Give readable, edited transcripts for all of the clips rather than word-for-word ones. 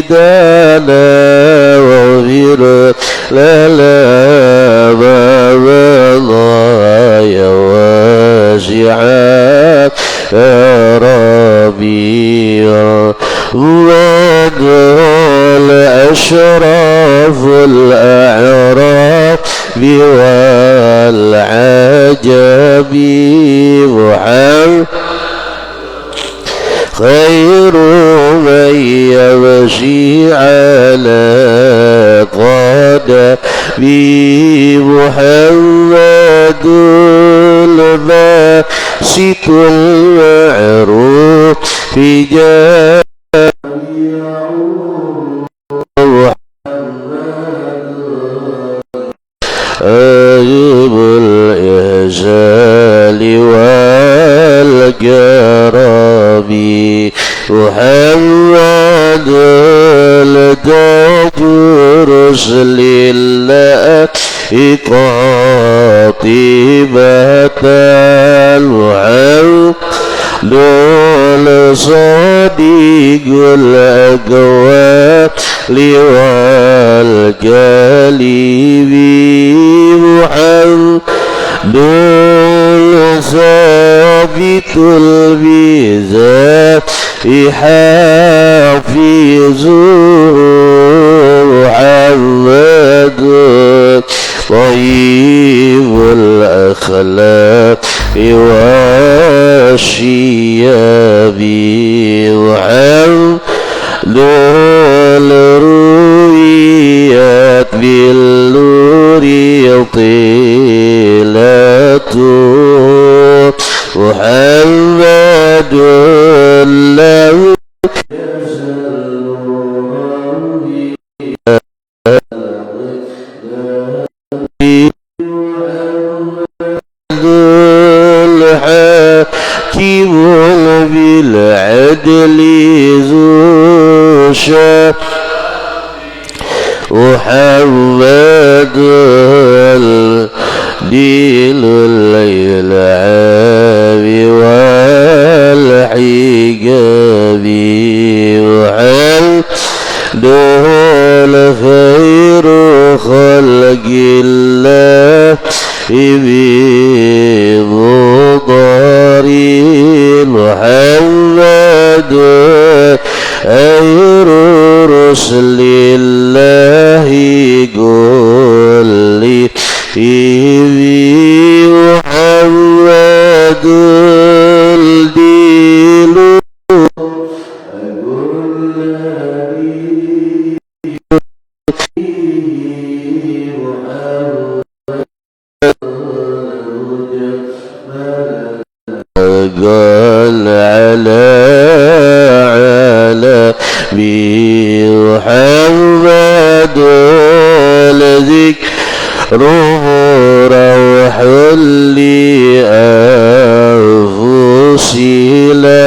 سيدنا واغفر لنا ما مضى يا واسع يا ربي وادخل أشراف الأعراف والعجب محمد خير من يمشي على قدمي محمد الباسط المعروف في أيب الإهزال والكرم محمد التاج رسل الله قاطبة محمد صديق الأقوال والكلم محمد ثابت الميزان حافظ محمد طيب الأخلاق والشياب محمد الرؤيات بالنور طيلة محمد له الحاكم بالعدل ذو شان محمد الدين الليل عام والحجاب محمد الخير خلق الله بمضار محمد خير رسل الله قل لي محمد الدين قال على محمد لذكره روح لأنفسنا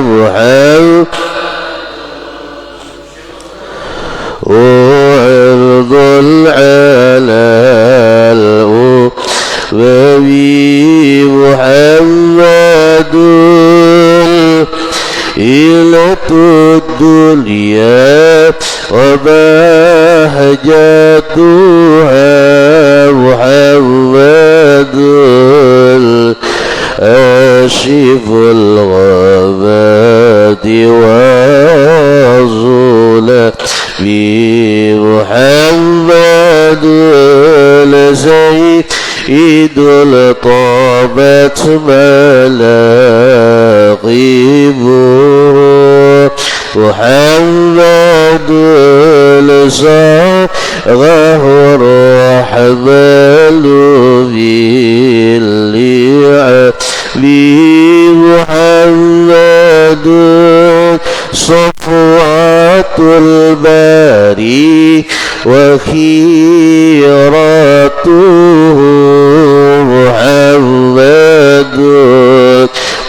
محمد وعرض على الأمم محمد إلى الدنيا وبهجتها محمد آشف الغابات والظلام بمحمد سيد الطابت ملاقبه محمد صاغه الرحمن باللعب محمد صفوة الباري وخيرته محمد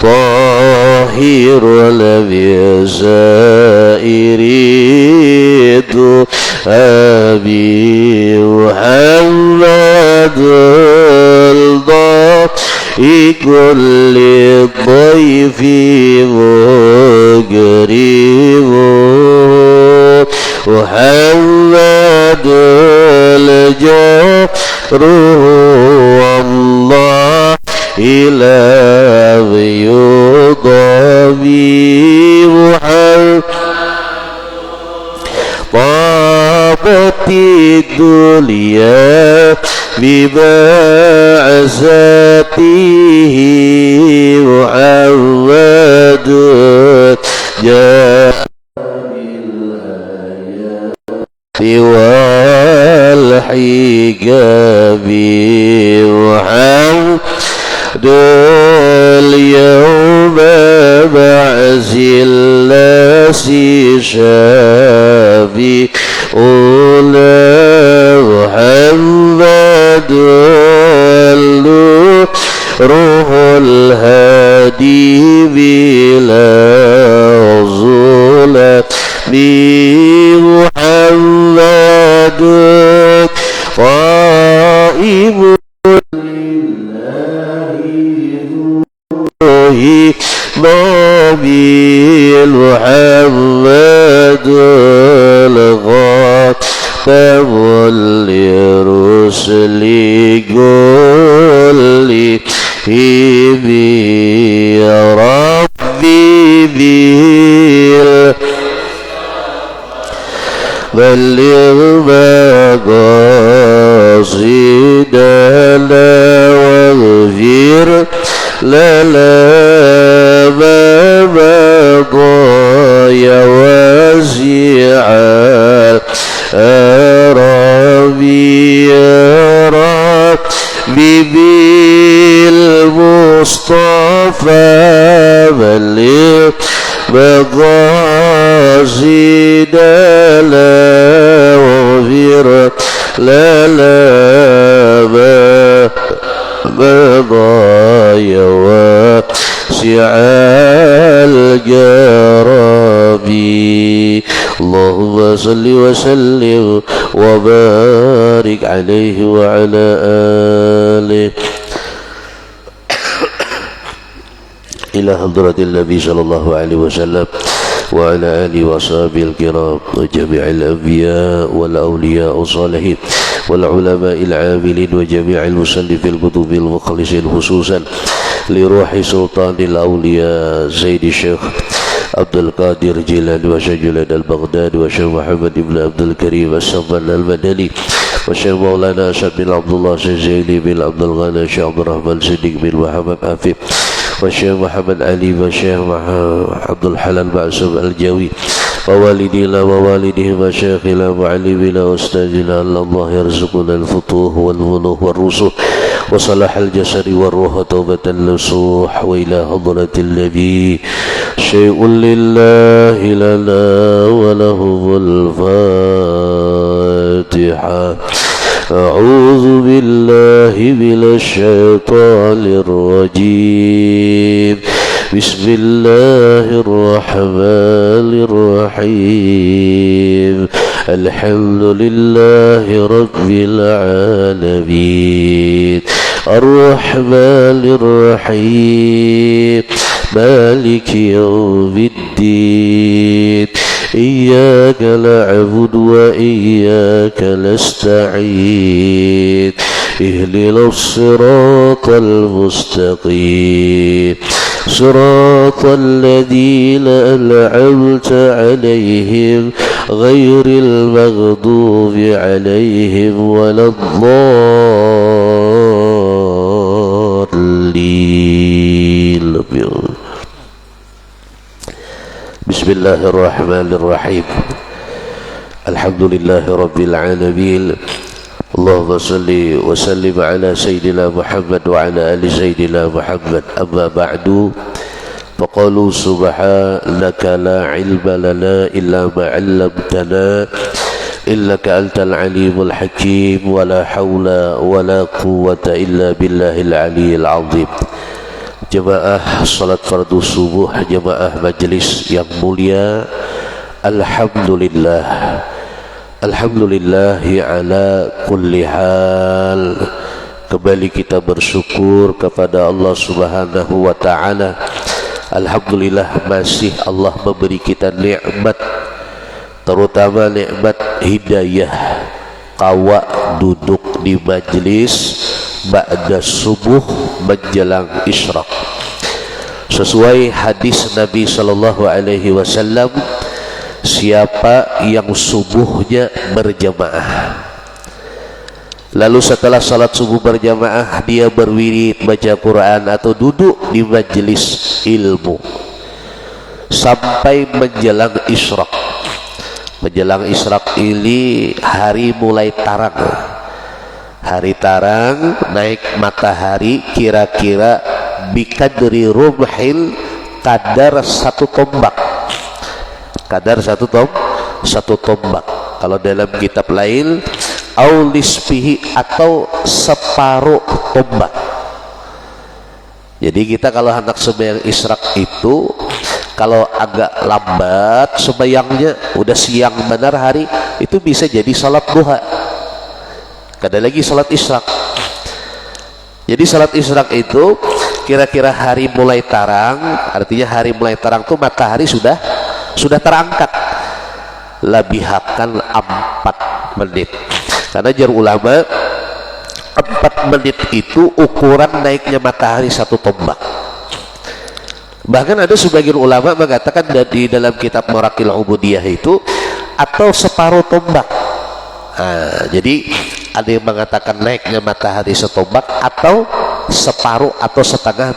طاهر النبي سائر أبي محمد كل الضيف مقرب محمد الجار والله إله يضامي محمد طابت الدنيا ببعثته محمد جاء والحجاب محمد اليوم بعث الناس شافي أولى محمد روح الهادي بلا ظلم محمد قائم نبي محمد الخاتم لرسل كل يا ربي بلغ مقاصدنا واغفر لنا ما مضى يا واسع ربي يا ربي بالمصطفى بلغ مقاصدنا واغفر لنا ما مضى يا واسع الجرب اللهم صل وسلم وبارك عليه وعلى آله إلى حضرة النبي صلى الله عليه وسلم وعلى آله وصحبه الكرام وجميع الأنبياء والأولياء الصالحين والعلماء العاملين وجميع المسلفين الكتب المخلصين خصوصا لروح سلطان الأولياء سيد الشيخ عبد القادر جيلاني وشيخ جلال البغدادي وشيخ محمد بن عبد الكريم السمان المدني وشيخ مولانا أسد بن عبد الله زيني بن عبد الغني شيخ عبد الرحمن صديق بن محمد عفيف والشيخ محمد علي والشيخ عبد الحلال معصوم الجوي ووالدينا ووالدهم وشيخنا ومعلمنا واستاذنا الله يرزقنا الفتوح والمنوح والرسوح وصلاح الجسد والروح توبة النصوح وإلى حضرة النبي شيء لله لنا وله الفاتحة أعوذ بالله من الشيطان الرجيم بسم الله الرحمن الرحيم الحمد لله رب العالمين الرحمن الرحيم مالك يوم الدين إياك نعبد وإياك نستعين اهدنا الصراط المستقيم صراط الذين أنعمت عليهم غير المغضوب عليهم ولا الضالين. بسم الله الرحمن الرحيم الحمد لله رب العالمين اللهم صل وسلم على سيدنا محمد وعلى آل سيدنا محمد أما بعد فقالوا سبحانك لا علم لنا إلا ما علمتنا إنك أنت العليم الحكيم ولا حول ولا قوة إلا بالله العلي العظيم. Jemaah salat fardu subuh, jemaah majelis yang mulia, alhamdulillah, alhamdulillahi ala kulli hal. Kembali kita bersyukur kepada Allah Subhanahu wa ta'ala. Alhamdulillah masih Allah memberi kita nikmat terutama nikmat hidayah kawa duduk di majlis ba'da subuh menjelang isyraq. Sesuai hadis Nabi sallallahu alaihi wasallam, siapa yang subuhnya berjamaah lalu setelah salat subuh berjamaah dia berwirid baca Quran atau duduk di majlis ilmu sampai menjelang isyraq. Menjelang isyraq ini hari mulai tarang. Hari tarang, naik matahari kira-kira bikadri rumhil, kadar satu tombak. Kadar satu tombak. Kalau dalam kitab lain aulisfihi, atau separuh tombak. Jadi kita kalau hendak sembahyang isyraq itu, kalau agak lambat sembahyangnya, udah siang benar hari, itu bisa jadi salat duha. Kada lagi salat isyraq. Jadi salat isyraq itu kira-kira hari mulai tarang, artinya hari mulai tarang itu matahari sudah terangkat. Labihakan 4 menit. Karena jar ulama 4 menit itu ukuran naiknya matahari satu tombak. Bahkan ada sebagian ulama mengatakan di dalam kitab Marakil Ubudiyah itu atau separuh tombak. Nah, jadi ada yang mengatakan naiknya matahari setombak atau separuh atau setengah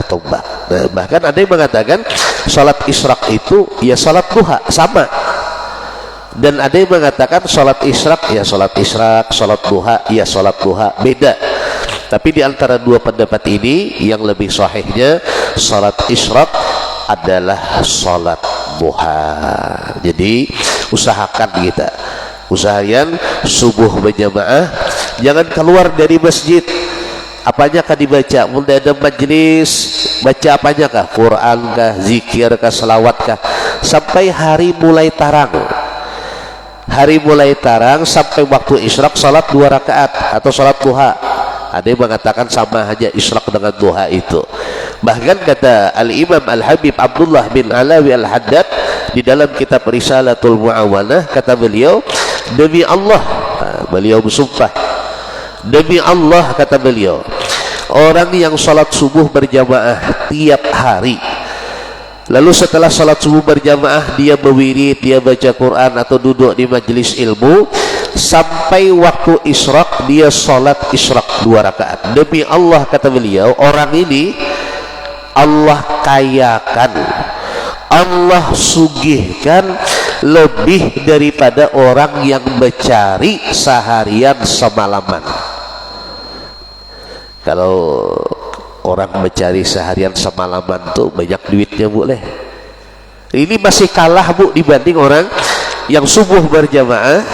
tombak. Nah, bahkan ada yang mengatakan salat isyraq itu ya salat duha sama. Dan ada yang mengatakan salat isyraq ya salat isyraq, salat duha ya salat duha, beda. Tapi di antara dua pendapat ini yang lebih sahihnya salat isyraq adalah salat duha. Jadi usahakan kita, usahakan subuh berjamaah, jangan keluar dari masjid. Apanya kah dibaca? Mulai ada majlis, baca apanya kah? Quran kah, zikir kah, selawat kah, sampai hari mulai tarang. Hari mulai tarang sampai waktu isyraq salat 2 rakaat atau salat duha. Ada yang mengatakan sama aja isyraq dengan duha itu. Bahkan kata Al-Imam Al-Habib Abdullah bin Alawi Al-Haddad di dalam kitab Risalatul Mu'awanah, kata beliau, demi Allah, beliau bersumpah, demi Allah, kata beliau, orang yang salat subuh berjamaah tiap hari, lalu setelah salat subuh berjamaah dia berwirid, dia baca Quran atau duduk di majelis ilmu sampai waktu isyraq, dia salat isyraq 2 rakaat. Demi Allah, kata beliau, orang ini Allah kayakan, Allah sugihkan lebih daripada orang yang mencari seharian semalaman. Kalau orang mencari seharian semalaman tuh banyak duitnya, boleh. Ini masih kalah, Bu, dibanding orang yang subuh berjamaah.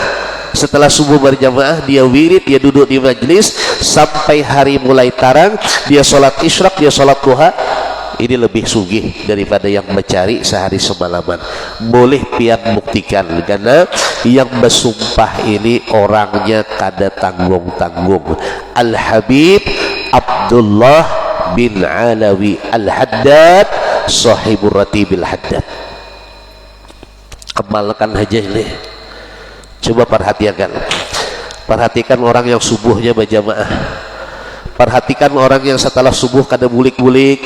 Setelah subuh berjamaah dia wirid, dia duduk di majlis sampai hari mulai tarang, dia sholat isyraq, dia sholat duha. Ini lebih sugih daripada yang mencari sehari semalaman. Boleh pian buktikan, karena yang bersumpah ini orangnya kada tanggung-tanggung. Al-Habib Abdullah bin Alawi Al-Haddad, sahibur Ratibil Haddad. Amalkan aja ini. Coba perhatikan orang yang subuhnya berjamaah. Perhatikan orang yang setelah subuh kada bulik-bulik,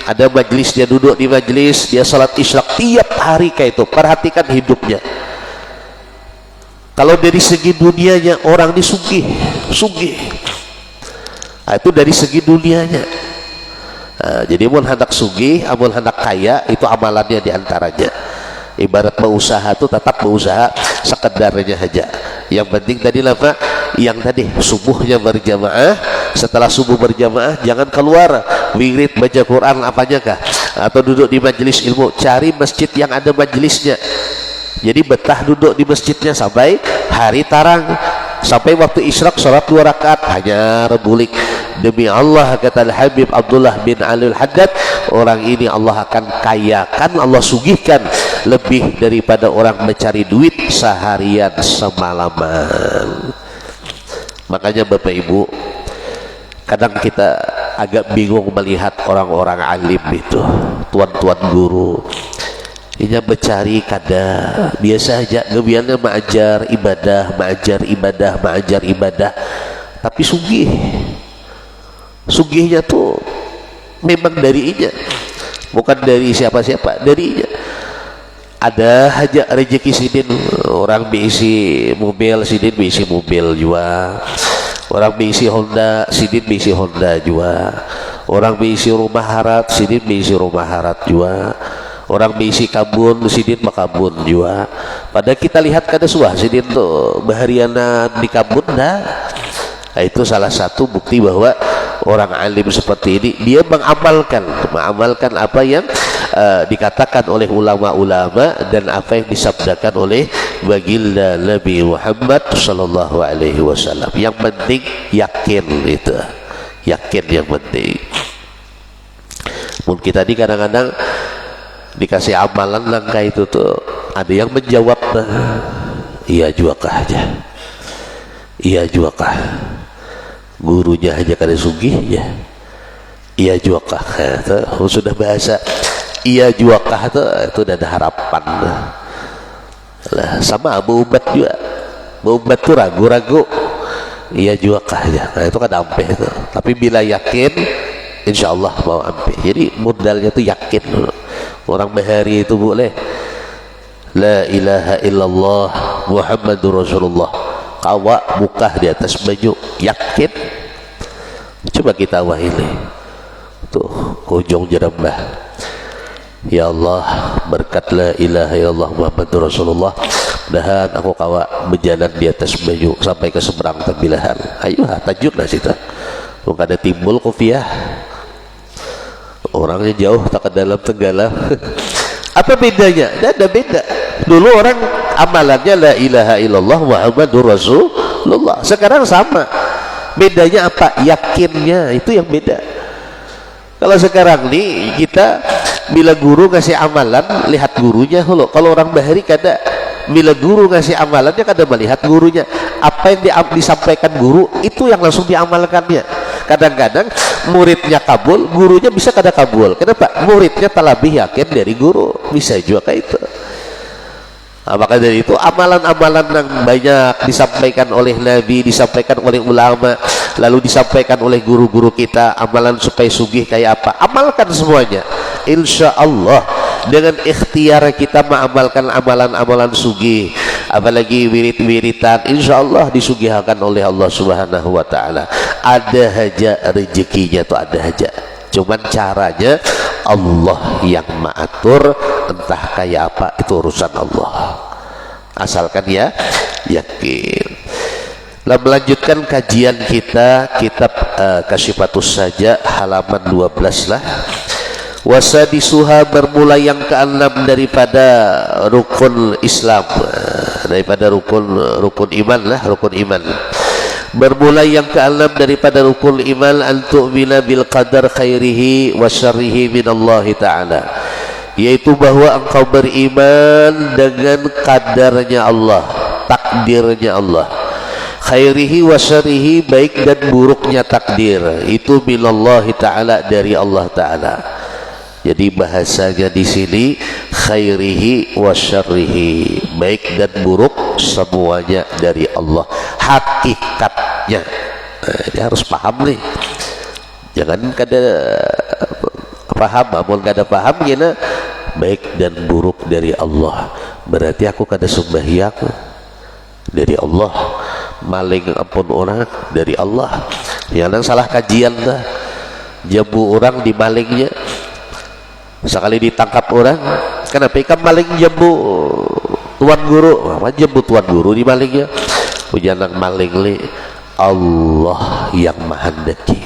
ada majlis dia duduk di majlis, dia salat isyraq tiap hari kayak itu. Perhatikan hidupnya. Kalau dari segi dunianya orang ini sugih. Nah, itu dari segi dunianya. Nah, jadi mun hendak sugih, mun hendak kaya, itu amalannya diantaranya. Ibarat berusaha itu tetap berusaha sekedarnya saja. Yang penting tadi lah Pak, yang tadi subuhnya berjamaah. Setelah subuh berjamaah jangan keluar, wirid baca Quran apanya kah, atau duduk di majelis ilmu. Cari masjid yang ada majelisnya. Jadi betah duduk di masjidnya sampai hari tarang, sampai waktu isyraq salat 2 rakaat hanya rebulik. Demi Allah, kata Al-Habib Abdullah bin Ali Al-Haddad, orang ini Allah akan kayakan, Allah sugihkan lebih daripada orang mencari duit seharian semalaman. Makanya Bapak Ibu, kadang kita agak bingung melihat orang-orang alim itu, tuan-tuan guru Inya mencari kada biasa aja gebiannya mengajar ibadah tapi sugihnya tuh memang dari inya, bukan dari siapa-siapa, dari inya. Ada aja rezeki sidin, orang bisi mobil sidin bisi mobil juga, orang bisi Honda sidin bisi Honda juga, orang bisi rumah harat sidin bisi rumah harat juga, orang bisi kabun sidin makabun juga. Pada kita lihat kada suah sidin tuh bahariana di kabun dah. Nah, itu salah satu bukti bahwa orang alim seperti ini dia mengamalkan apa yang dikatakan oleh ulama-ulama dan apa yang disabdakan oleh baginda Nabi Muhammad sallallahu alaihi wasallam. Yang penting yakin, itu yakin yang penting. Mungkin kita kadang-kadang dikasih amalan langkah itu tuh ada yang menjawab iya juga kah aja, iya juga kah, gurunya aja kada sugih ya, iya juga kah, sudah bahasa iya juga kah itu udah ada harapan lah. Sama berobat juga, berobat tuh ragu-ragu iya juga kah aja, nah itu kan ampe itu. Tapi bila yakin insya Allah mau ampe. Jadi modalnya tuh yakin dulu. Orang bahari itu boleh la ilaha illallah Muhammadur Rasulullah, kawa buka di atas baju, yakin. Coba kita wahili tuh ujung jerembah, ya Allah berkat la ilaha illallah Muhammadur Rasulullah, mudahan aku kawa berjalan di atas baju sampai ke seberang tebilahan. Ayo tajud lah situ, bukan ada timbul kopiah, orangnya jauh tak ke dalam tenggelam. Apa bedanya? Tidak ada beda. Dulu orang amalannya la ilaha illallah Muhammadur Rasulullah, sekarang sama. Bedanya apa? Yakinnya, itu yang beda. Kalau sekarang nih kita bila guru ngasih amalan lihat gurunya dulu. Kalau orang bahari kada, bila guru ngasih amalannya kada melihat gurunya. Apa yang disampaikan guru itu yang langsung diamalkannya. Kadang-kadang muridnya kabul, gurunya bisa kada kabul. Kenapa? Muridnya tak lebih yakin dari guru, bisa juga kayak itu. Nah, maka dari itu amalan-amalan yang banyak disampaikan oleh Nabi, disampaikan oleh ulama, lalu disampaikan oleh guru-guru kita, amalan supaya sugih kayak apa, amalkan semuanya. Insya Allah dengan ikhtiar kita mengamalkan amalan-amalan sugih, apalagi wirid-wiritan, insya Allah disugihkan oleh Allah Subhanahu wa Ta'ala. Ada aja rezekinya tuh, ada aja, cuman caranya Allah yang mengatur, entah kayak apa itu urusan Allah, asalkan ya yakin. Nah, melanjutkan kajian kita kitab Kasyifatus Saja halaman 12 lah. Wasadisuha bermula yang ke-6 daripada rukun Islam, daripada rukun iman lah, rukun iman. Bermula yang ke-6 daripada rukun iman, antu'mina bil qadar khairihi wa syarrihi minallahi ta'ala, yaitu bahwa engkau beriman dengan kadarnya Allah, takdirnya Allah, khairihi wa syarrihi, baik dan buruknya takdir itu minallahi ta'ala, dari Allah ta'ala. Jadi bahasanya di sini khairihi wa syarrihi, baik dan buruk semuanya dari Allah, hakikatnya. Nah, ini harus paham nih, jangan kada paham, namun kada paham gina baik dan buruk dari Allah, berarti aku kada sembahyang dari Allah, maling ampun orang dari Allah. Yang salah kajian dah, jambu orang di malingnya. Sekali ditangkap orang, kenapa ikan maling jambu tuan guru, apa jambu tuan guru di malingnya? Ujanan maling li Allah yang menghendaki,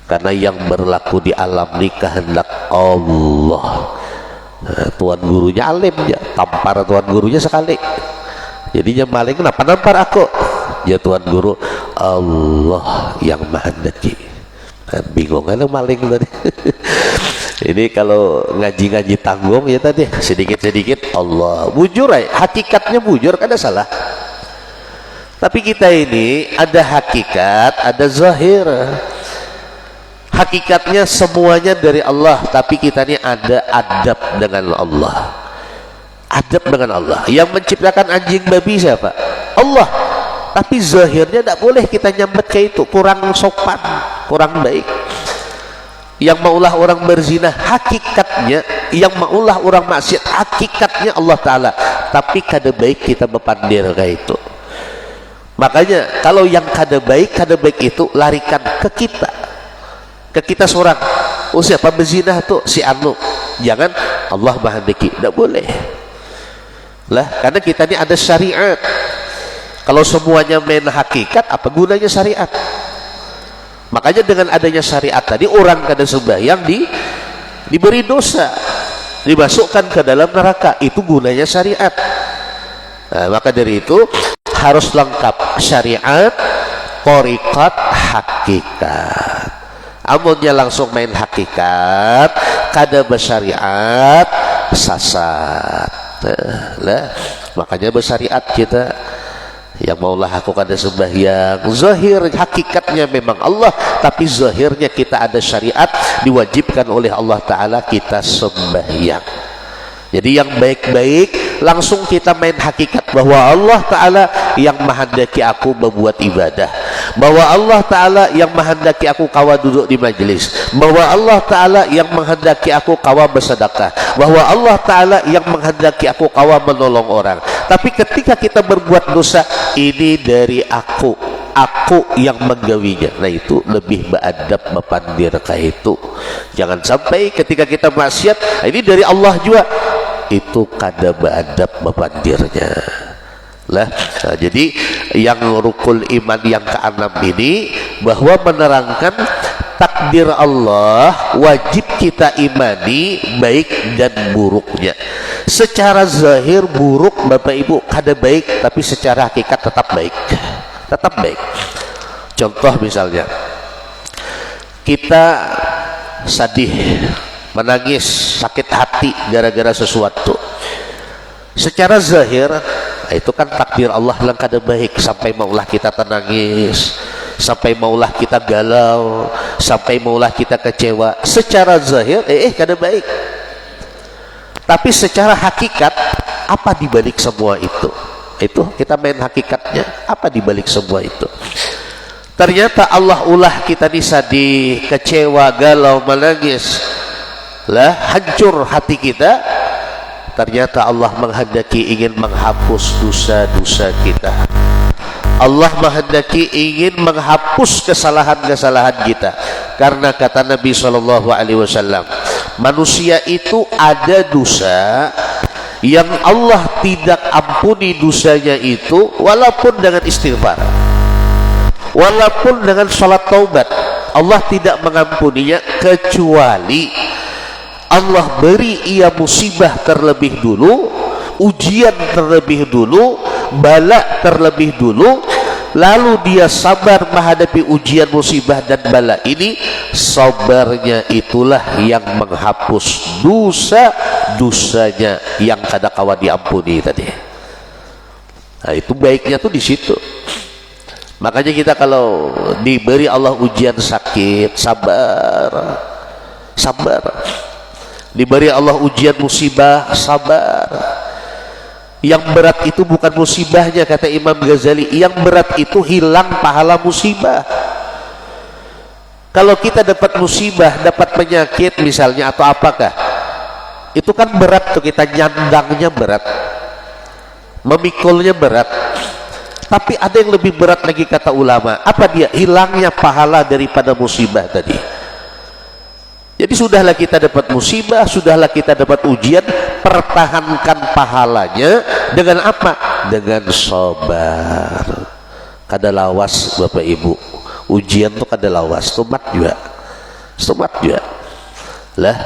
karena yang berlaku di alam ini kehendak Allah. Nah, tuan gurunya alim ya, tampar tuan gurunya sekali, jadinya maling. Kenapa nampar aku? Ya tuan guru Allah yang menghendaki. Nah, bingung kan maling tadi. Ini kalau ngaji-ngaji tanggung ya tadi, sedikit-sedikit Allah bujur ya, hakikatnya bujur, kada salah. Tapi kita ini ada hakikat, ada zahir. Hakikatnya semuanya dari Allah, tapi kita ini ada adab dengan Allah. Adab dengan Allah. Yang menciptakan anjing babi siapa? Allah. Tapi zahirnya tidak boleh kita nyambet ke itu, kurang sopan, kurang baik. Yang maulah orang berzina, hakikatnya yang maulah orang maksiat, hakikatnya Allah Ta'ala, tapi kada baik kita bepandir ke itu. Makanya kalau yang kada baik itu larikan ke kita seorang. Oh, siapa berzina tuh? Si anu. Jangan, Allah menghendaki, tidak boleh lah, karena kita ini ada syariat. Kalau semuanya main hakikat, apa gunanya syariat? Makanya dengan adanya syariat tadi, orang kada sembahyang diberi dosa, dimasukkan ke dalam neraka. Itu gunanya syariat. Nah, maka dari itu harus lengkap syariat, thariqat, hakikat. Amunnya langsung main hakikat, kada bersyariat, sasat. Nah, makanya bersyariat kita. Yang maulah aku kada sembahyang, zahir hakikatnya memang Allah, tapi zahirnya kita ada syariat, diwajibkan oleh Allah Ta'ala kita sembahyang. Jadi yang baik-baik langsung kita main hakikat bahwa Allah Ta'ala yang menghendaki aku membuat ibadah, bahwa Allah Ta'ala yang menghendaki aku kawa duduk di majelis, bahwa Allah Ta'ala yang menghendaki aku kawa bersedekah, bahwa Allah Ta'ala yang menghendaki aku kawa menolong orang. Tapi ketika kita berbuat dosa, ini dari aku yang menggawinya. Nah, itu lebih beradab bepandir ke itu. Jangan sampai ketika kita maksiat, ini dari Allah juga, itu kada beadab bepandirnya lah. Nah, jadi yang rukul iman yang keenam ini bahwa menerangkan takdir Allah wajib kita imani baik dan buruknya. Secara zahir buruk Bapak Ibu kada baik, tapi secara hakikat tetap baik, tetap baik. Contoh misalnya kita sedih, menangis, sakit hati gara-gara sesuatu. Secara zahir itu kan takdir Allah yang kada baik, sampai maulah kita tenangis, sampai maulah kita galau, sampai maulah kita kecewa. Secara zahir kada baik. Tapi secara hakikat, apa dibalik semua itu? Itu kita main hakikatnya, apa dibalik semua itu? Ternyata Allah ulah kita ni sedih, kecewa, galau, menangis, lah hancur hati kita. Ternyata Allah menghendaki ingin menghapus dosa-dosa kita. Allah menghendaki ingin menghapus kesalahan-kesalahan kita. Karena kata Nabi SAW, manusia itu ada dosa yang Allah tidak ampuni dosanya itu, walaupun dengan istighfar, walaupun dengan salat taubat, Allah tidak mengampuninya, kecuali Allah beri ia musibah terlebih dulu, ujian terlebih dulu, bala terlebih dulu, lalu dia sabar menghadapi ujian, musibah dan bala ini. Sabarnya itulah yang menghapus dosa-dosanya yang kada kawa diampuni tadi. Nah, itu baiknya tuh di situ. Makanya kita kalau diberi Allah ujian sakit, sabar. Diberi Allah ujian musibah, sabar. Yang berat itu bukan musibahnya, kata Imam Ghazali, yang berat itu hilang pahala musibah. Kalau kita dapat musibah, dapat penyakit misalnya atau apakah, itu kan berat tuh, kita nyandangnya berat, memikulnya berat. Tapi ada yang lebih berat lagi kata ulama, apa dia? Hilangnya pahala daripada musibah tadi. Jadi sudahlah kita dapat musibah, sudahlah kita dapat ujian, pertahankan pahalanya dengan apa? Dengan sabar. Kada lawas Bapak Ibu, ujian tuh kada lawas, tomat juga lah.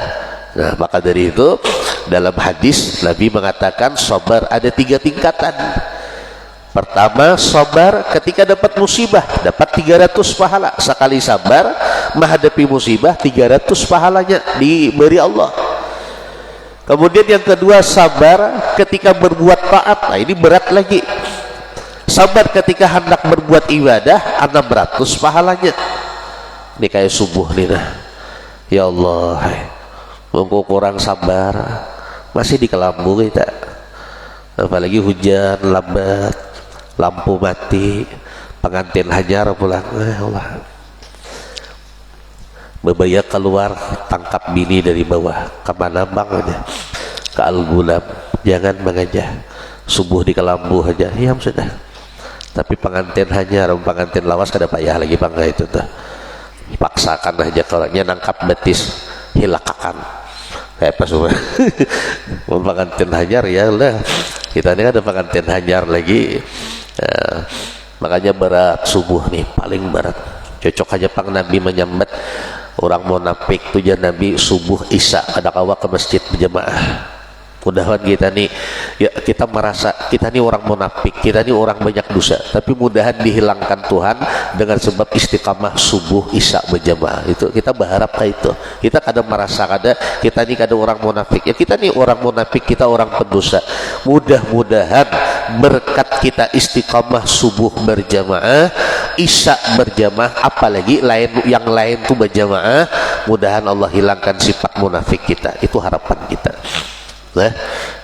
Nah, maka dari itu dalam hadis Nabi mengatakan sabar ada 3 tingkatan. Pertama, sabar ketika dapat musibah, dapat 300 pahala. Sekali sabar menghadapi musibah, 300 pahalanya diberi Allah. Kemudian yang kedua, sabar ketika berbuat taat. Nah, ini berat lagi. Sabar ketika hendak berbuat ibadah, 600 pahalanya. Ini kayak subuh nih nah. Ya Allah, monggo kurang sabar, masih di kelambu kita. Apalagi hujan lambat, lampu mati, pengantin hajar pulang. Allah. Bebaya keluar tangkap bini dari bawah, kemana bang aja? Ke Al-Gulam, jangan bang aja. Subuh di kelambu aja, ya sudah. Tapi pengantin hajar, pengantin lawas kada payah lagi bang itu tuh. Paksakan aja orangnya nangkap betis, hilakakan. Kayak apa semua? Mau pengantin hajar ya udah. Kita ini ada pengantin hajar lagi. Makanya berat subuh nih paling berat. Cocok aja pang Nabi menyambat orang munafik tujuan Nabi subuh isya ada kawa ke masjid berjamaah. Mudahan kita nih ya, kita merasa kita nih orang munafik, kita nih orang banyak dosa, tapi mudahan dihilangkan Tuhan dengan sebab istiqamah subuh isya berjamaah. Itu kita berharap kayak itu. Kita kadang merasa kita nih kadang orang munafik. Ya kita nih orang munafik, kita orang pendosa. Mudah-mudahan berkat kita istiqamah subuh berjamaah, isya berjamaah, apalagi yang lain tuh berjamaah, mudahan Allah hilangkan sifat munafik kita. Itu harapan kita. Nah,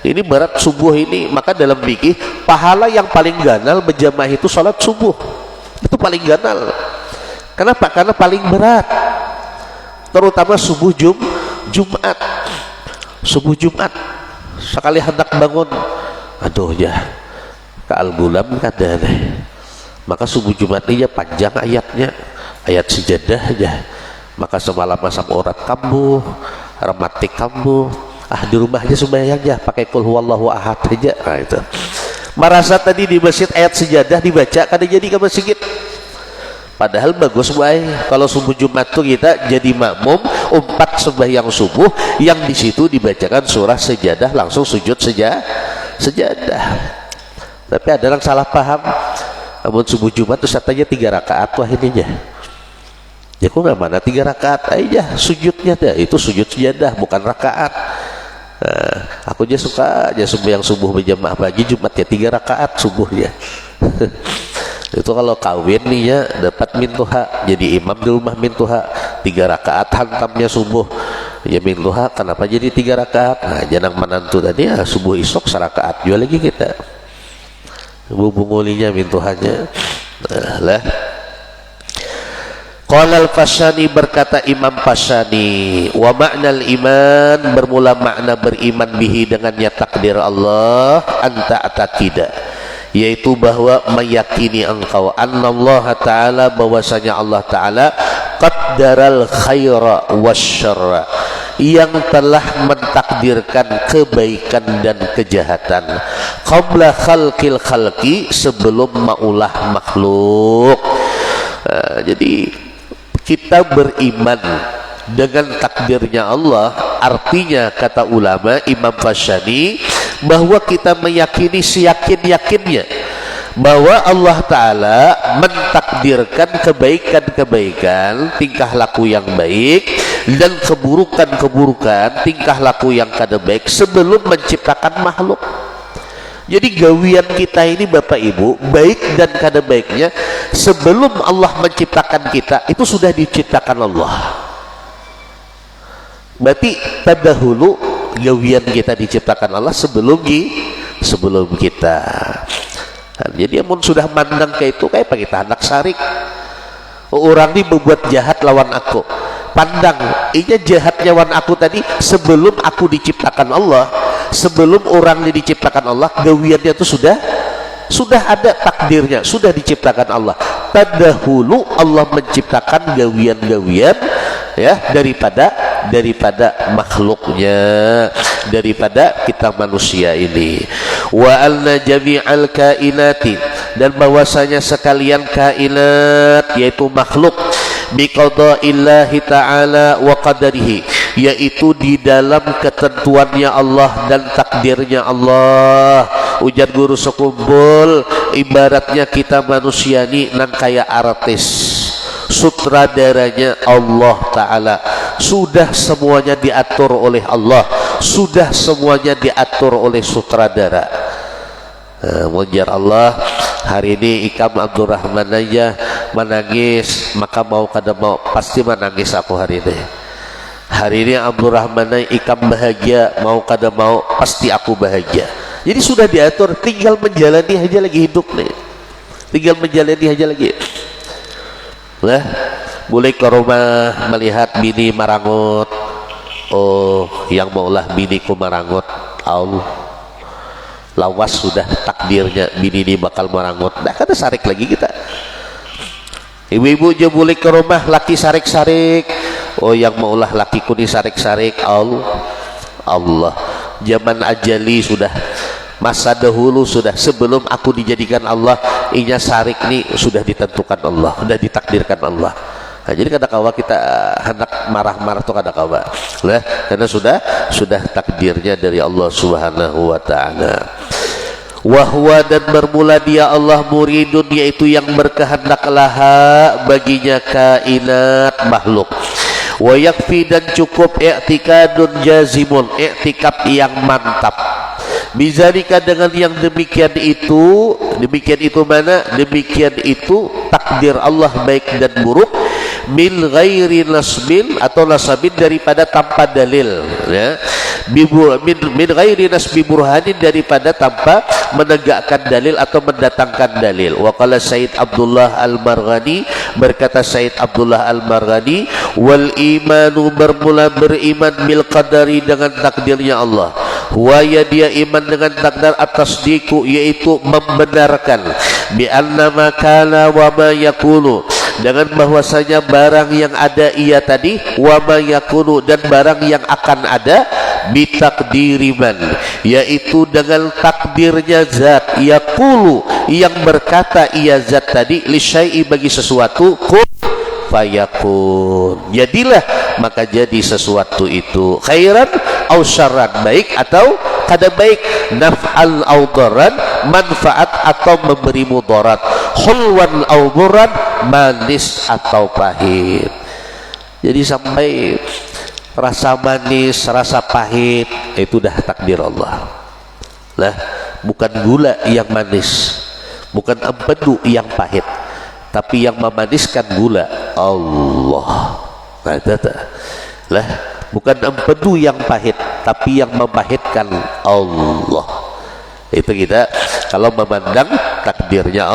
ini berat subuh ini, maka dalam fikih pahala yang paling ganal berjamaah itu salat subuh. Itu paling ganal. Kenapa? Karena paling berat. Terutama subuh Jumat. Subuh Jumat. Sekali hendak bangun, aduh ya, ke Al-Gulam kada deh. Maka subuh Jumat ini ya panjang ayatnya, ayat sejadah aja. Maka semalam masak urat kambuh, rematik kambuh. Di rumah aja sembahyang aja pakai qul huwallahu ahad aja. Nah itu. Merasa tadi di masjid ayat sejadah dibaca kada jadi ke masjid. Padahal bagus baik kalau subuh Jumat tuh kita jadi makmum umpat sembahyang subuh yang di situ dibacakan surah sejadah langsung sujud sejadah. Tapi ada yang salah paham. Namun subuh Jumat tuh katanya 3 rakaat wah ininya. Ya kok nggak mana 3 rakaat aja sujudnya dah itu sujud sejadah bukan rakaat. Aku aja suka aja sembahyang subuh berjamaah pagi Jumat ya 3 rakaat subuhnya. Itu kalau kawin nih ya dapat mintuha jadi imam di rumah mintuha 3 rakaat hantamnya subuh ya mintuha kenapa jadi 3 rakaat. Nah jangan menantu tadi ya subuh isok 1 rakaat jual lagi kita bungulinya mintuhanya. Nah lah Qala al-Fashani berkata Imam Fashani wa ma'nal iman bermula makna beriman bihi dengannya takdir Allah anta atakida yaitu bahwa meyakini engkau annallaha ta'ala bahwasanya Allah ta'ala qaddaral khaira wasyarra yang telah mentakdirkan kebaikan dan kejahatan qabla khalqil khalqi sebelum maulah makhluk. Jadi kita beriman dengan takdirnya Allah artinya kata ulama Imam Fashani bahwa kita meyakini seyakin-yakinnya bahwa Allah Ta'ala mentakdirkan kebaikan-kebaikan tingkah laku yang baik dan keburukan-keburukan tingkah laku yang kada baik sebelum menciptakan makhluk. Jadi gawian kita ini Bapak Ibu baik dan kada baiknya sebelum Allah menciptakan kita itu sudah diciptakan Allah. Berarti terdahulu gawian kita diciptakan Allah sebelum kita. Nah, jadi amun sudah mandang kayak itu kayak kita anak sarik. Orang ini berbuat jahat lawan aku. Pandang, ini jahatnya lawan aku tadi sebelum aku diciptakan Allah. Sebelum orang ini diciptakan Allah, gawiannya itu sudah ada takdirnya, sudah diciptakan Allah. Terdahulu Allah menciptakan gawian-gawian ya daripada makhluknya, daripada kita manusia ini. Wa alna jami'al kainati dan bahwasanya sekalian kainat yaitu makhluk biqada'illahi ta'ala wa qadarihi yaitu di dalam ketentuannya Allah dan takdirnya Allah. Ujar guru sekumpul ibaratnya kita manusia ini nang kayak artis sutradaranya Allah Ta'ala sudah semuanya diatur oleh Allah, sudah semuanya diatur oleh sutradara. Mujar Allah hari ini Ikam Abdurrahman aja menangis, maka mau kada mau pasti menangis aku hari ini. Hari ini Abdurrahman ikam bahagia, mau kada mau pasti aku bahagia. Jadi sudah diatur, tinggal menjalani aja lagi hidup nih. Tinggal menjalani aja lagi. Lah, boleh ke rumah melihat bini marangut. Oh, yang maulah biniku marangut. Allah. Lawas sudah takdirnya bini ini bakal marangut. Nah, kada sarik lagi kita. Ibu-ibu aja boleh ke rumah laki sarik-sarik. Oh, yang maulah lakiku ni sarik-sarik. Allah. Zaman ajali sudah, masa dahulu sudah, sebelum aku dijadikan Allah, inya sarik ni sudah ditentukan Allah, sudah ditakdirkan Allah. Nah, jadi kada kawa kita hendak marah-marah tuh kada kawa. Lah, karena sudah takdirnya dari Allah Subhanahu wa taala. Wahwa, dan bermula dia Allah muridun, yaitu yang berkehendak laha baginya kainat makhluk. Wa yakfi, dan cukup i'tikadun jazimun, i'tikad yang mantap. Bizalika, dengan yang demikian itu mana? Demikian itu takdir Allah baik dan buruk, min ghairi nasbin, atau nasabin daripada tanpa dalil, ya. Min ghairi nasbi burhanin, daripada tanpa menegakkan dalil atau mendatangkan dalil. Wa qala Said Abdullah Al-Marghani, berkata Said Abdullah Al-Marghani, wal imanu, bermula beriman, bil qadari, dengan takdirnya Allah. Wa ya, dia iman dengan takdir, atas diku, yaitu membenarkan, bi anna ma kana wa ma yakunu, dengan bahwasanya barang yang ada ia tadi, wa ma yakunu, dan barang yang akan ada, bi takdiriman, yaitu dengan takdirnya zat, yaqulu, yang berkata ia zat tadi, li syai'i, bagi sesuatu, kun fayakun, jadilah, maka jadi sesuatu itu, khairan au syarran, baik atau kada baik, naf'al au daran, manfaat atau memberi mudarat, hulwan au murran, manis atau pahit. Jadi sampai rasa manis, rasa pahit, itu dah takdir Allah. Lah, bukan gula yang manis, bukan empedu yang pahit, tapi yang memaniskan gula Allah. Nah, lah, bukan empedu yang pahit, tapi yang memahitkan Allah. Itu kita kalau memandang takdirnya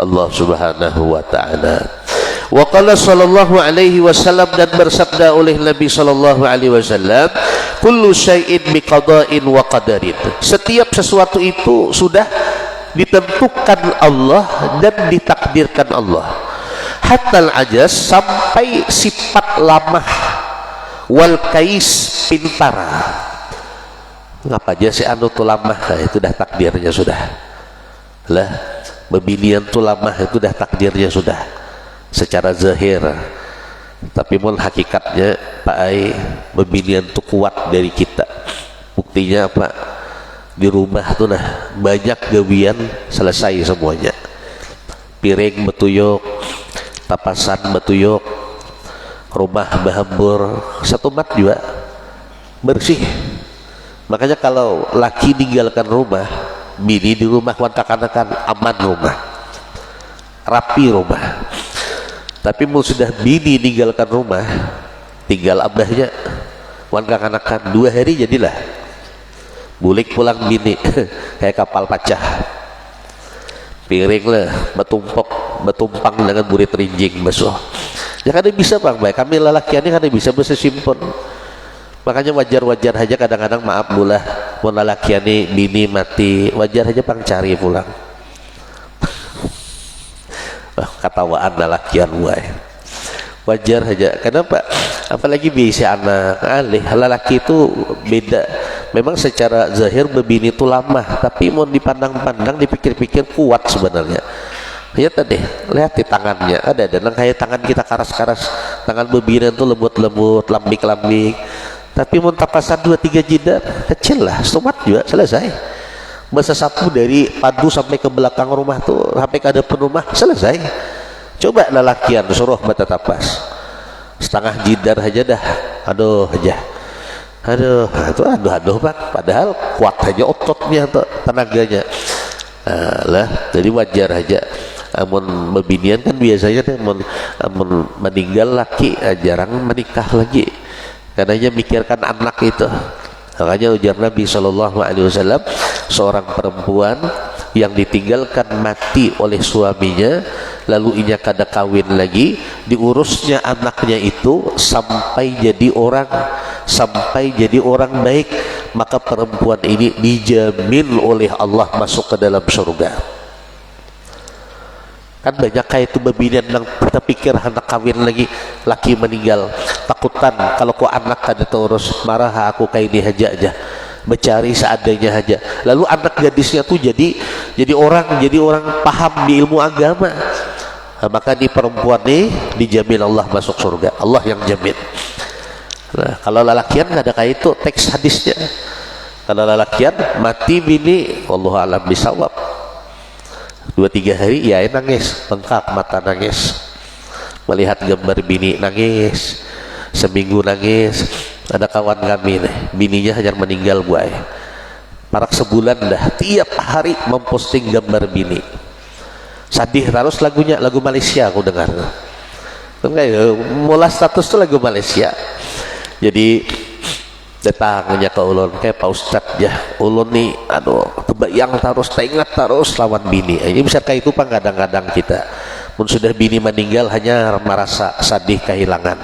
Allah Subhanahu wa taala. Wa qala sallallahu alaihi wasallam, dan bersabda oleh Nabi sallallahu alaihi wasallam, kullu syai'in biqada'in wa qadarin, setiap sesuatu itu sudah ditentukan Allah dan ditakdirkan Allah. Hatta al-ajaz, sampai sifat lamah, wal kais, pintar. Ngapa aja si anu tu lamah? Nah, itu dah takdirnya sudah. Lah, bebinian tu lamah, itu dah takdirnya sudah secara zahir. Tapi mun hakikatnya Pak Ai, bebinian tu kuat dari kita. Buktinya apa? Di rumah tuh nah banyak gawian selesai semuanya. Piring betuyuk, tapasan betuyuk, rumah bahambur, satu mat juga bersih. Makanya kalau laki tinggalkan rumah, bini di rumah wantak-anakan, aman rumah, rapi rumah. Tapi mau sudah bini tinggalkan rumah, tinggal abahnya, wantak-anakan, 2 hari jadilah bulik pulang bini kayak kapal pecah. Piring lah betumpang dengan burit rinjing basuh. Ya kan bisa bang, baik kami lelakiannya kan bisa simpon. Makanya wajar-wajar aja kadang-kadang, maaf bulah mau lelakiannya bini mati, wajar aja bang cari pulang. Katawaan lelakian gue, wajar aja. Kenapa? Apalagi biasa anak alih lelaki itu beda. Memang secara zahir bebini itu lama, tapi mau dipandang-pandang, dipikir-pikir kuat sebenarnya. Lihat tadi, lihat di tangannya ada kayak tangan kita karas-karas, tangan bebini itu lembut-lembut, lambik-lambik. Tapi mau tapasan 2-3 jidat kecil lah, stomat juga selesai. Masa sapu dari padu sampai ke belakang rumah tuh, sampai ke depan rumah selesai. Coba lelakian suruh bata tapas, setengah jidar aja dah, aduh aja. Aduh, itu aduh Pak. Padahal kuat aja ototnya atau tenaganya. Lah, jadi wajar aja. amun bebinian kan biasanya amun meninggal laki jarang menikah lagi karena dia mikirkan anak itu. Makanya ujar Nabi SAW, seorang perempuan yang ditinggalkan mati oleh suaminya lalu inya kada kawin lagi, diurusnya anaknya itu sampai jadi orang baik, maka perempuan ini dijamin oleh Allah masuk ke dalam surga. Kan banyak kayak itu bebinian yang kita pikir anak kawin lagi, laki meninggal takutan kalau kok anak kada terurus, marah aku kayak ini aja mencari seadanya aja. Lalu anak gadisnya tuh jadi orang paham di ilmu agama. Nah, maka di perempuan nih dijamin Allah masuk surga, Allah yang jamin. Nah, kalau lelakian nggak ada kayak itu teks hadisnya. Kalau lelakian mati bini, wallahu a'lam bisawab, 2-3 hari ya nangis, bengkak mata nangis, melihat gambar bini nangis, seminggu nangis. Ada kawan kami nih, bininya hanya meninggal buai, parak sebulan dah tiap hari memposting gambar bini, sedih terus lagunya, lagu Malaysia aku dengar kan, kayak mula status tuh lagu Malaysia. Jadi datangnya ke ulun kayak Pak Ustadz ya, ulun nih aduh kebayang terus, teringat terus lawan bini. Ini bisa kayak itu pak, kadang-kadang kita pun sudah bini meninggal hanya merasa sedih kehilangan.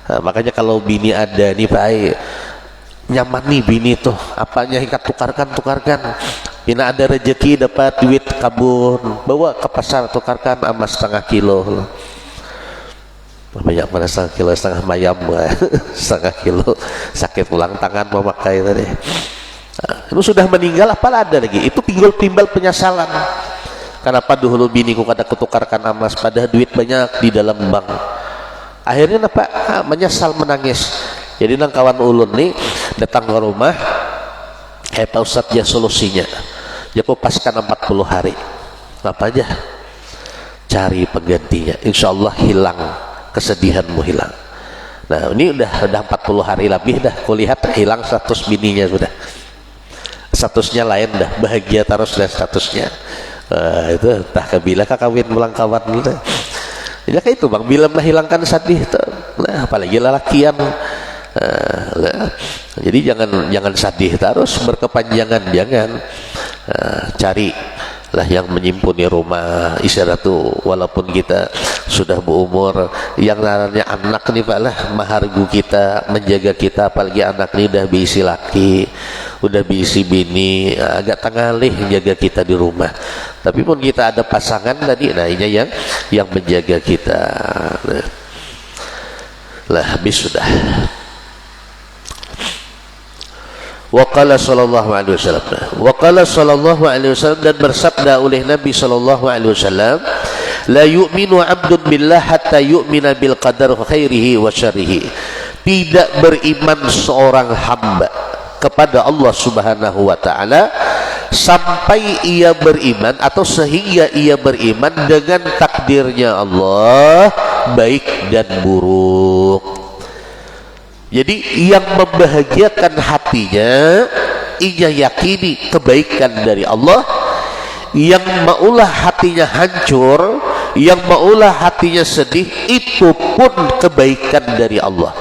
Nah, makanya kalau bini ada nih pak, nyaman nih bini tuh, apanya ikat tukarkan. Bina ada rezeki dapat duit kabun, bawa ke pasar tukarkan emas 1/2 kilo. Banyak mana 1/2 kilo, setengah mayam 1/2 kilo, sakit ulang tangan memakai tadi. Nah, itu sudah meninggal apalah ada lagi, itu timbal penyesalan. Kenapa dulu biniku kada kutukarkan emas pada duit banyak di dalam bank. Akhirnya apa? Menyesal, menangis. Jadi nang kawan ulun nih datang ke rumah, Pak Ustadz ya solusinya, ya paskan 40 hari, apa aja cari penggantinya, insya Allah hilang, kesedihanmu hilang. Nah ini udah 40 hari lebih dah, kulihat hilang status bininya sudah, statusnya lain dah, bahagia terus dah statusnya. Itu entah kabila kawin ulang kawan dulu dah. Ya kayak itu bang, bila menghilangkan sedih tuh, nah apalagi lelakian. Jadi jangan sedih terus berkepanjangan, jangan. Carilah yang menyimpuni rumah istirahat tuh, walaupun kita sudah berumur, yang namanya anak nih pak lah mahargu kita, menjaga kita, apalagi anak nih udah biisi laki, udah biisi bini, agak tengalih menjaga kita di rumah. Tapi pun kita ada pasangan tadi, nah ini yang menjaga kita. Lah habis sudah. Waqala sallallahu alaihi wasallam, waqala sallallahu alaihi wasallam, dan bersabda oleh Nabi sallallahu alaihi wasallam, la yu'minu 'abdun billah hatta yu'mina bil qadar khairihi wa syarrihi. Tidak beriman seorang hamba kepada Allah Subhanahu wa taala sampai ia beriman atau sehingga ia beriman dengan takdirnya Allah baik dan buruk. Jadi yang membahagiakan hatinya, ia yakini kebaikan dari Allah. Yang maulah hatinya hancur, yang maulah hatinya sedih, itu pun kebaikan dari Allah.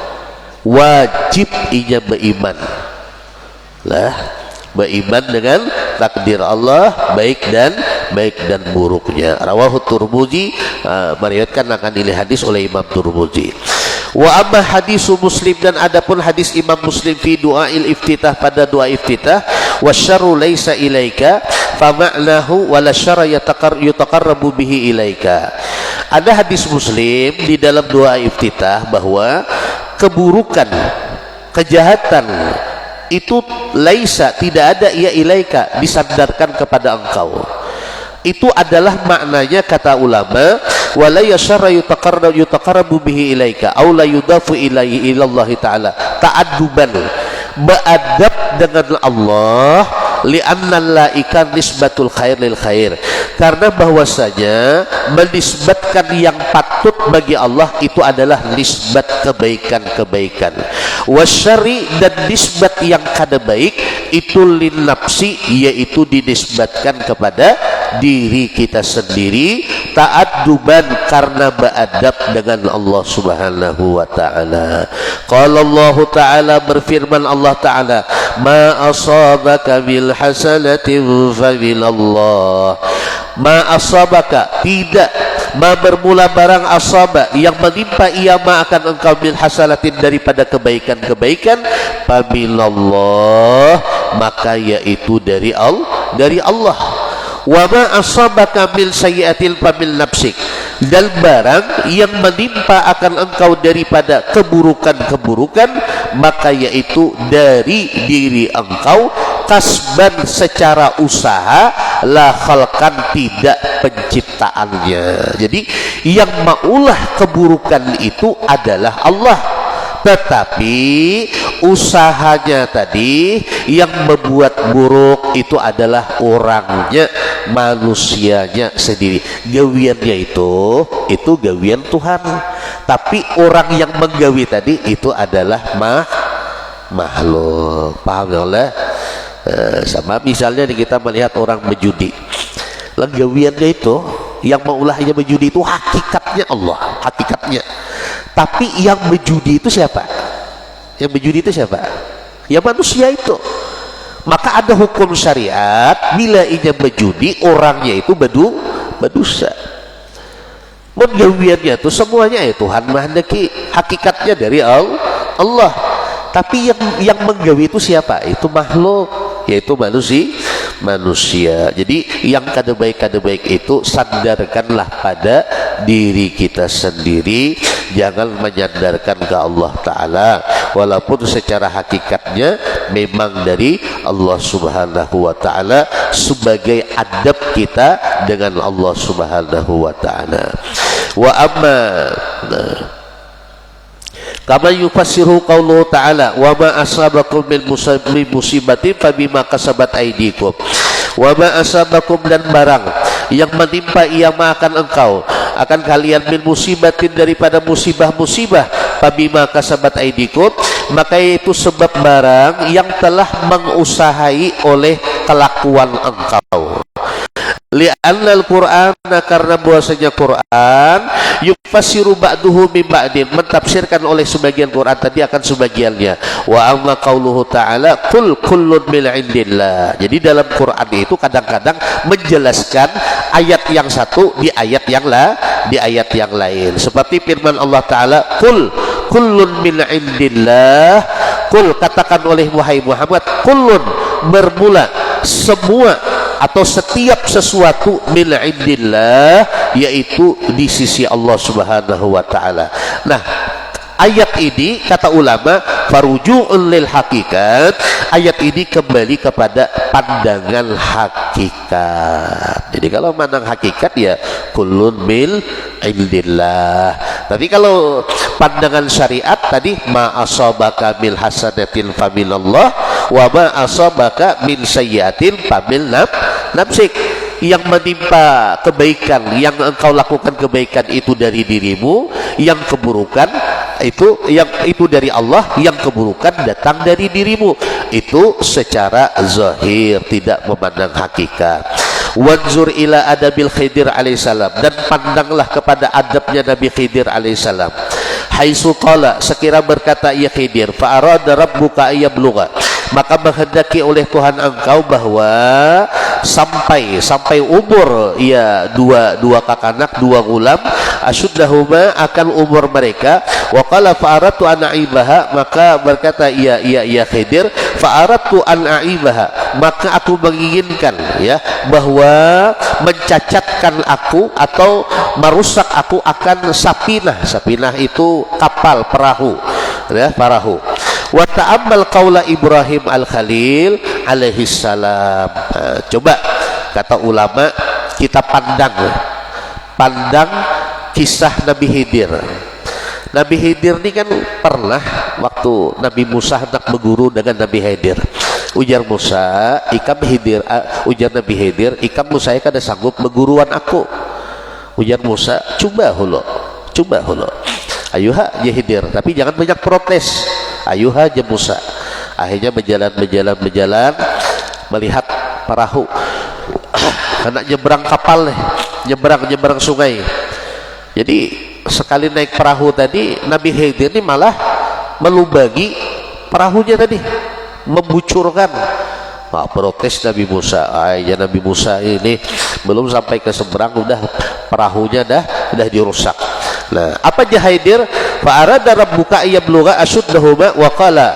Wajib ia beriman lah, beriman dengan takdir Allah baik dan buruknya. Rawahu Turmuzi, meriwayatkan akan dilihat hadis oleh Imam Turmuzi. Wa amma hadisu Muslim, dan adapun hadis Imam Muslim fi du'ail iftitah, pada doa iftitah, wasyarru laisa ilaika fa ma'nahu wala syarra yutaqarrabu bihi ilaika. Ada hadis Muslim di dalam doa iftitah bahwa keburukan, kejahatan itu laisa, tidak ada, ia ilaika, disandarkan kepada engkau. Itu adalah maknanya kata ulama, wala yasharra yutaqarrabu bihi ilaika aw la yudafu ilaihi ilallah taala, ta'adduban, beradab dengan Allah, li'anna laika nisbatul khair lil khair, karena bahwasanya menisbatkan yang patut bagi Allah itu adalah nisbat kebaikan-kebaikan, wasyari, dan nisbat yang kada baik itu lin nafsi, yaitu dinisbatkan kepada diri kita sendiri, ta'adduban karena beradab dengan Allah Subhanahu wa taala. Qala Allah taala, berfirman Allah taala, ma asabaka bil hasanatin fa minallah. Ma asabaka, tidak, ma bermula barang asaba yang menimpa ia ma akan engkau bil hasanatin daripada kebaikan-kebaikan, fa minallah, maka yaitu dari Allah. Wa ma asabaka min sayyi'atin fa min nafsik, dan barang yang menimpa akan engkau daripada keburukan-keburukan, maka yaitu dari diri engkau, kasban secara usaha, la khalqan tidak penciptaannya. Jadi yang maulah keburukan itu adalah Allah, tetapi usahanya tadi yang membuat buruk itu adalah orangnya, manusianya sendiri. Gawiannya itu gawian Tuhan, tapi orang yang menggawi tadi itu adalah makhluk. Paham ya? Sama misalnya kita melihat orang berjudi, gawiannya itu yang maulahnya berjudi itu hakikatnya Allah, hakikatnya. Tapi yang berjudi itu siapa? Yang berjudi itu siapa? Ya manusia itu. Maka ada hukum syariat, bila ia berjudi orangnya itu berdosa. Menggawiannya itu semuanya ya Tuhan menghendaki, hakikatnya dari Allah. Tapi yang menggawi itu siapa? Itu makhluk, yaitu manusia. Jadi yang kada baik itu sandarkanlah pada diri kita sendiri, jangan menyandarkan ke Allah Ta'ala, walaupun secara hakikatnya memang dari Allah Subhanahu wa Ta'ala, sebagai adab kita dengan Allah Subhanahu wa Ta'ala. Wa amma kama yufassiru qauluhu ta'ala, wa ma asabakum min musibatin fabima kasabat aydikum. Wa ma asabakum, dan barang yang menimpa ia akan engkau, akan kalian, min musibatin daripada musibah-musibah, fabima kasabat aydikum, maka itu sebab barang yang telah mengusahai oleh kelakuan engkau. Li'anna al-Qur'an, karena bahwasanya Quran yufassiru ba'duhu min ba'din, mentafsirkan oleh sebagian Quran tadi akan sebagiannya. Wa amma qauluhu ta'ala qul kullun min indillah. Jadi dalam Quran itu kadang-kadang menjelaskan ayat yang satu di ayat yang lain. Seperti firman Allah Ta'ala, qul kullun min indillah. Qul, katakan oleh Muhammad, kullun, bermula semua atau setiap sesuatu min indillah, yaitu di sisi Allah Subhanahu wa Ta'ala. Nah, ayat ini kata ulama faruju'un lil hakikat, ayat ini kembali kepada pandangan hakikat. Jadi kalau pandang hakikat ya kullun min indillah. Tapi kalau pandangan syariat tadi, ma asabaka min hasanatin fa minallah, wa ma asabaka min sayyiatin fa min nafsik. Yang menimpa kebaikan, yang engkau lakukan kebaikan itu dari dirimu, yang keburukan itu dari Allah, yang keburukan datang dari dirimu. Itu secara zahir, tidak memandang hakikat. Wanzur ila adabil Khidir alaihissalam, dan pandanglah kepada adabnya Nabi Khidir alaihissalam. Haitsu qala, sekira berkata ia Khidir, fa arada rabbuka ayyabluga, maka menghendaki oleh Tuhan engkau bahwa sampai umur ya dua kakanak, dua gulam, asyuddahuma, akan umur mereka. Wa qala fa aradtu an aibaha, maka berkata ya Khidir, fa aradtu an aibaha, maka aku menginginkan ya bahwa mencacatkan aku atau merusak aku akan sapinah itu kapal, perahu ya, perahu. Wa ta'ammal qaula Ibrahim al-Khalil alaihi salam. Coba kata ulama kita pandang kisah Nabi Khidir. Nabi Khidir ini kan pernah waktu Nabi Musa hendak berguru dengan Nabi Khidir. Ujar Musa, ujar Nabi Khidir, ikam Musa kada sanggup berguruan aku. Ujar Musa, coba hulu. Ayuha ya Khidir, tapi jangan banyak protes. Ayuha ya Musa. Akhirnya berjalan melihat perahu. anak nyebrang kapal nih, nyebrang sungai. Jadi sekali naik perahu tadi, Nabi Khidir ini malah melubangi perahunya tadi, membucurkan. Wah, protes Nabi Musa. Ya Nabi Musa ini belum sampai ke seberang udah perahunya udah dirusak. Nah, apa aja Khidir? Fa arada rabbuka ayyabluga ashuddahuma wa qala.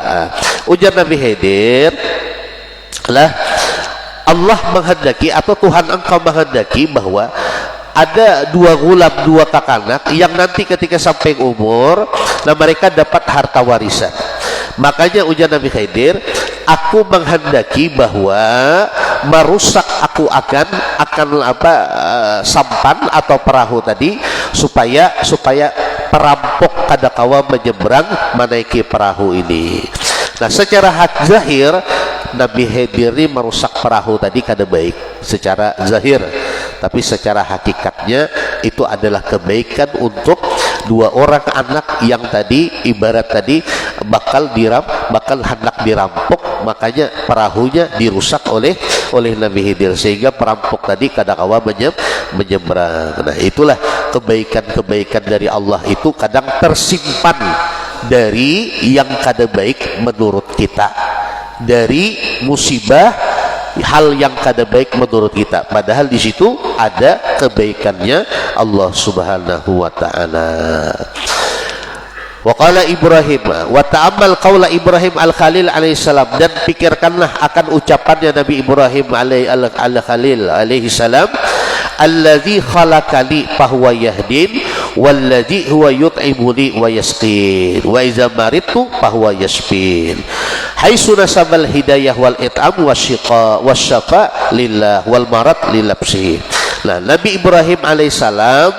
Ujar Nabi Khidir, lah Allah menghendaki atau Tuhan engkau menghendaki bahwa ada dua gulam, dua kakanak yang nanti ketika sampai umur, nah mereka dapat harta warisan. Makanya ujar Nabi Khidir, aku menghendaki bahwa merusak aku akan sampan atau perahu tadi supaya perampok kadakawa menyeberang menaiki perahu ini. Nah, secara zahir Nabi Khidir ini merusak perahu tadi kada baik secara zahir, tapi secara hakikatnya itu adalah kebaikan untuk dua orang anak yang tadi ibarat tadi bakal hendak dirampok, makanya perahunya dirusak oleh Nabi Khidir sehingga perampok tadi kadang-kadang menyeberang. Nah, itulah kebaikan-kebaikan dari Allah itu kadang tersimpan dari yang kada baik menurut kita, dari musibah hal yang kada baik menurut kita, padahal di situ ada kebaikannya Allah Subhanahu wa taala. Wa qala Ibrahim wa ta'ammal qaula Ibrahim al-Khalil alaihi salam, dan pikirkanlah akan ucapannya Nabi Ibrahim al-Khalil alaihi salam, alladzi khalaqani fahuwa yahdin walladzi huwa yut'imuni wa yasqin wa idza maridtu fahuwa yashfin. Haitsu nasabal hidayah wal it'am wasyiqa wasyafa lillah wal marad lilabsi. Nah, Nabi Ibrahim alaihissalam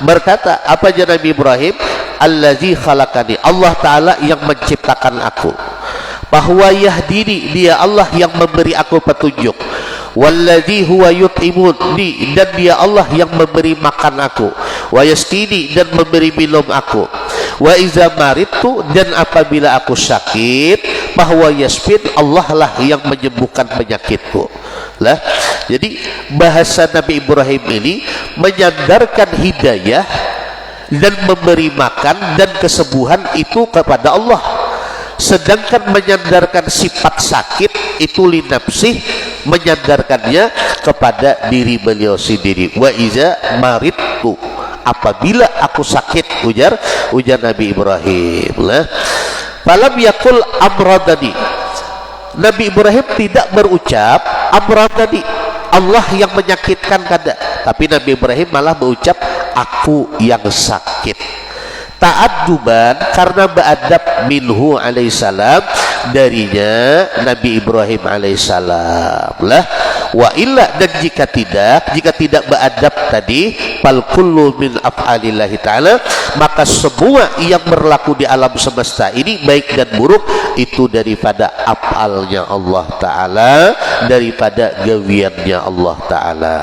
berkata, apa aja Nabi Ibrahim? Allazi khalaqani, Allah Ta'ala yang menciptakan aku. Bahwa yahdini, dia Allah yang memberi aku petunjuk. Wallazi huwa yut'imuni, dan dia Allah yang memberi makan aku. Wa yasqini, dan memberi minum aku. Wa iza maridtu, dan apabila aku sakit, bahwa yasfin, Allah lah yang menyembuhkan penyakitku. Lah, jadi bahasa Nabi Ibrahim ini menyandarkan hidayah dan memberi makan dan kesembuhan itu kepada Allah, sedangkan menyandarkan sifat sakit itu linapsih, menyandarkannya kepada diri beliau sendiri. Wa iza maridtu, apabila aku sakit, ujar Nabi Ibrahim. Lah, falam yakul amradani, Nabi Ibrahim tidak berucap amradani, Allah yang menyakitkan kada, tapi Nabi Ibrahim malah berucap aku yang sakit. Ta'adduban, karena beradab minhu alaihissalam, darinya Nabi Ibrahim alaihissalam. Lah, wa illa, dan jika tidak beradab tadi, fal kullu min af'alillahi ta'ala, maka semua yang berlaku di alam semesta ini baik dan buruk itu daripada af'alnya Allah Ta'ala, daripada gawiannya Allah Ta'ala.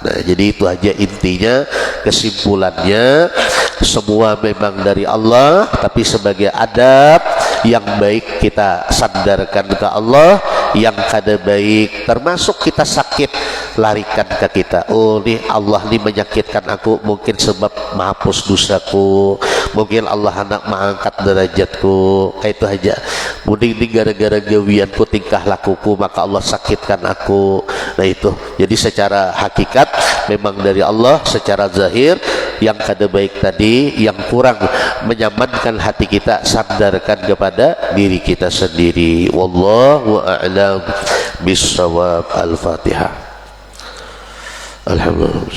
Nah, jadi itu aja intinya, kesimpulannya semua memang dari Allah, tapi sebagai adab yang baik kita sandarkan ke Allah, yang kada baik termasuk kita sakit larikan ke kita. Oh, nih Allah nih menyakitkan aku mungkin sebab menghapus dosaku, mungkin Allah hendak mengangkat derajatku, kayak itu aja. Mungkin ini gara-gara gawianku tingkah lakuku maka Allah sakitkan aku. Nah itu, jadi secara hakikat memang dari Allah, secara zahir yang kada baik tadi yang kurang menyamankan hati kita sandarkan kepada diri kita sendiri. Wallahu a'lam bissawab. Al-Fatihah. Alhamdulillah.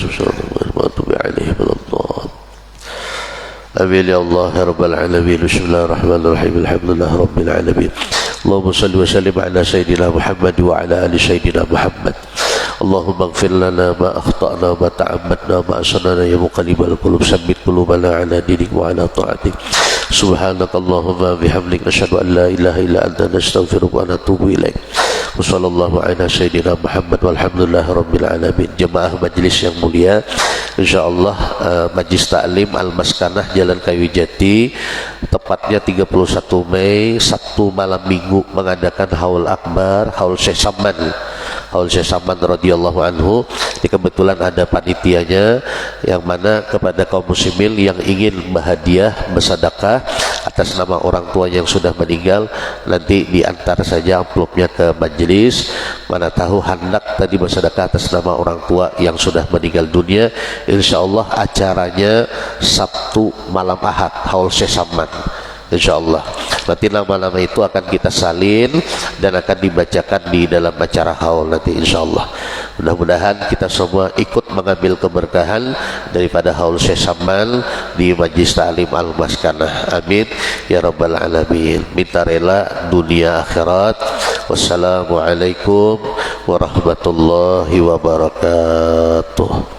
Amin ya Allah ya Rabbal Alamin. Bismillahirrahmanirrahim. Alhamdulillah Rabbil Alamin. Allahumma salli wa sallim ala Sayyidina Muhammad wa ala ali Sayyidina Muhammad. Allahumma ighfir lana ma akhta'na ma ta'ammadna ma asrarna ya muqallibal qulub, sabbit qulubana ala dinik wa ala ta'atik. Subhanakallahumma bihamdik, nasyhadu an la ilaha illa anta, nastaghfiruka wa natubu ilaik. Wa sallallahu ala Sayyidina Muhammad walhamdulillahi Rabbil Alamin. Jemaah majelis yang mulia, insyaallah Majlis Taklim Al-Maskanah Jalan Kayu Jati, tepatnya 31 Mei Sabtu malam Minggu, mengadakan haul akbar, haul Syekh Saman radhiyallahu anhu. Ini kebetulan ada panitianya, yang mana kepada kaum muslimin yang ingin berhadiah bersedekah atas nama orang tua yang sudah meninggal, nanti diantar saja amplopnya ke majelis. Mana tahu hendak tadi bersedekah atas nama orang tua yang sudah meninggal dunia. Insyaallah acaranya Sabtu malam Ahad, haul Syekh Saman, insyaallah. Nanti nama-nama itu akan kita salin dan akan dibacakan di dalam acara haul nanti, insyaallah. Mudah-mudahan kita semua ikut mengambil keberkahan daripada haul Syekh Saman di Majlis Taklim Al-Maskanah. Amin ya rabbal alamin. Minta rela dunia akhirat. Wassalamualaikum warahmatullahi wabarakatuh.